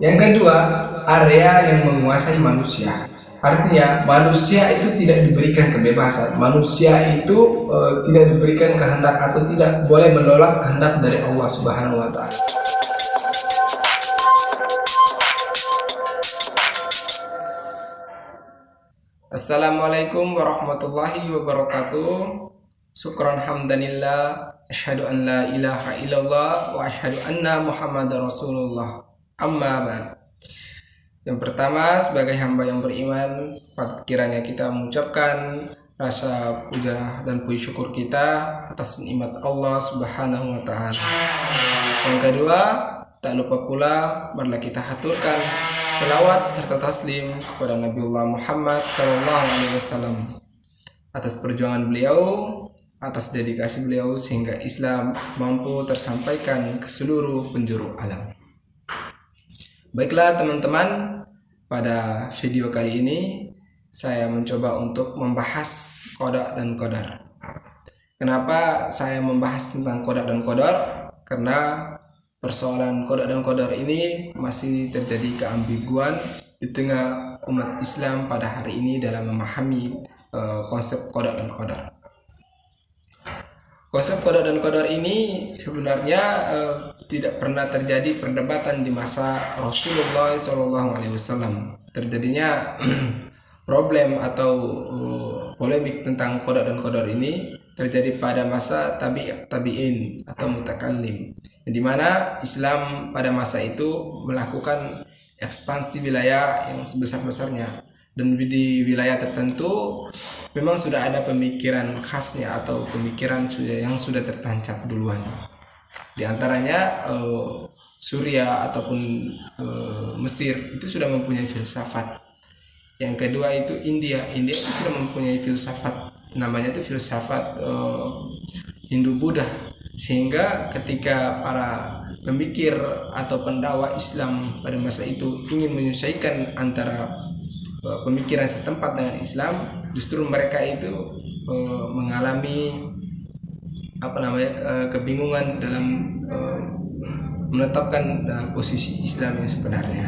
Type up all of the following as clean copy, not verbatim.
Yang kedua, area yang menguasai manusia. Artinya manusia itu tidak diberikan kebebasan. Manusia itu tidak diberikan kehendak atau tidak boleh menolak kehendak dari Allah Subhanahu wa taala. Assalamualaikum warahmatullahi wabarakatuh. Syukran hamdanillah, asyhadu an la ilaha illallah wa asyhadu anna Muhammadar Rasulullah. Amma ba'd. Yang pertama, sebagai hamba yang beriman, patut kiranya kita mengucapkan rasa puja dan puji syukur kita atas nikmat Allah Subhanahu wa taala. Yang kedua, tak lupa pula marilah kita haturkan selawat serta taslim kepada Nabiullah Muhammad SAW atas perjuangan beliau, atas dedikasi beliau sehingga Islam mampu tersampaikan ke seluruh penjuru alam. Baiklah teman-teman, pada video kali ini saya mencoba untuk membahas qada dan qadar. Kenapa saya membahas tentang qada dan qadar? Karena persoalan qada dan qadar ini masih terjadi keambiguan di tengah umat Islam pada hari ini dalam memahami konsep qada dan qadar. Konsep qada dan qadar ini sebenarnya tidak pernah terjadi perdebatan di masa Rasulullah SAW. Terjadinya problem atau polemik tentang qada dan qadar ini terjadi pada masa tabi'in atau mutakallim, di mana Islam pada masa itu melakukan ekspansi wilayah yang sebesar-besarnya, dan di wilayah tertentu memang sudah ada pemikiran khasnya atau pemikiran yang sudah tertancap duluan. Di antaranya Suriah ataupun Mesir itu sudah mempunyai filsafat. Yang kedua itu India itu sudah mempunyai filsafat, namanya itu filsafat Hindu-Buddha. Sehingga ketika para pemikir atau pendakwa Islam pada masa itu ingin menyelesaikan antara pemikiran setempat dengan Islam, justru mereka itu mengalami kebingungan dalam menetapkan posisi Islam yang sebenarnya.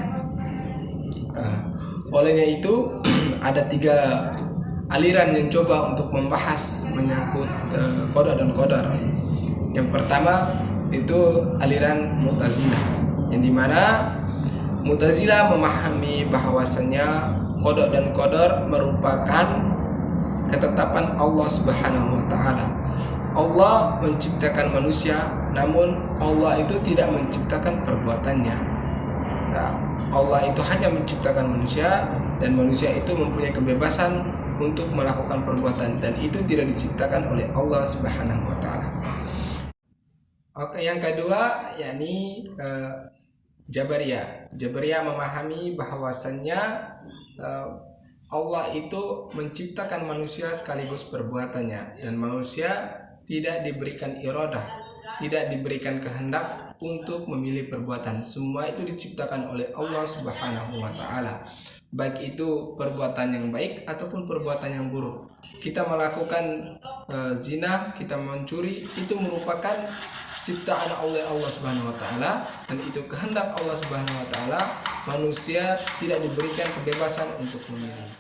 Olehnya itu ada 3 aliran yang coba untuk membahas menyangkut qada dan qadar. Yang pertama itu aliran Mu'tazilah, yang dimana Mu'tazilah memahami bahwasannya qada dan qadar merupakan ketetapan Allah Subhanahu wa taala. Allah menciptakan manusia, namun Allah itu tidak menciptakan perbuatannya. Nah, Allah itu hanya menciptakan manusia, dan manusia itu mempunyai kebebasan untuk melakukan perbuatan, dan itu tidak diciptakan oleh Allah Subhanahu wa taala. Oke, yang kedua yakni Jabariyah. Jabariyah memahami bahwasannya Allah itu menciptakan manusia sekaligus perbuatannya, dan manusia tidak diberikan iradah, tidak diberikan kehendak untuk memilih perbuatan. Semua itu diciptakan oleh Allah Subhanahu wa taala, baik itu perbuatan yang baik ataupun perbuatan yang buruk. Kita melakukan zina, kita mencuri, itu merupakan ciptaan oleh Allah Subhanahu wa taala, dan itu kehendak Allah Subhanahu wa taala. Manusia tidak diberikan kebebasan untuk memilih.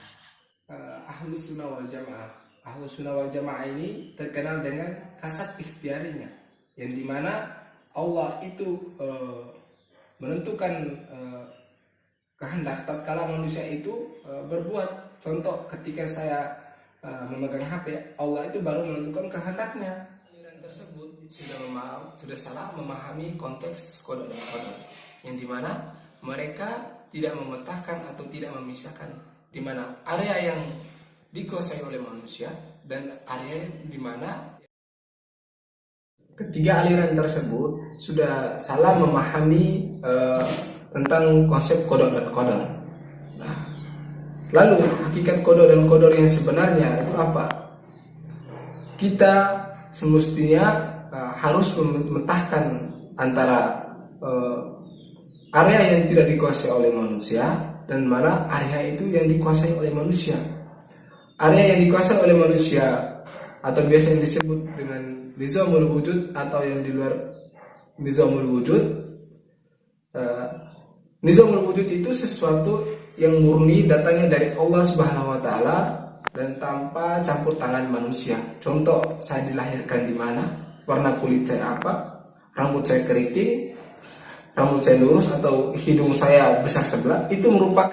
Ahlus sunnah wal jamaah. Ahlus sunnah wal jamaah ini terkenal dengan kasab ikhtiarinya, yang dimana Allah itu menentukan kehendak tatkala manusia itu berbuat. Contoh, ketika saya memegang HP, Allah itu baru menentukan kehendaknya. Aliran tersebut sudah salah memahami konteks qada dan qadar, yang dimana mereka tidak memetakan atau tidak memisahkan di mana area yang dikuasai oleh manusia dan area di mana. Ketiga aliran tersebut sudah salah memahami tentang konsep qada dan qadar. Nah, lalu hakikat qada dan qadar yang sebenarnya itu apa? Kita semestinya harus memetahkan antara area yang tidak dikuasai oleh manusia dan mana area itu yang dikuasai oleh manusia. Area yang dikuasai oleh manusia atau biasa yang disebut dengan nizamul wujud atau yang di luar nizamul wujud Nizamul wujud itu sesuatu yang murni datangnya dari Allah Subhanahu wa taala dan tanpa campur tangan manusia. Contoh, saya dilahirkan di mana, warna kulit saya apa, rambut saya keriting, rambut saya lurus atau hidung saya besar sebelah, itu merupakan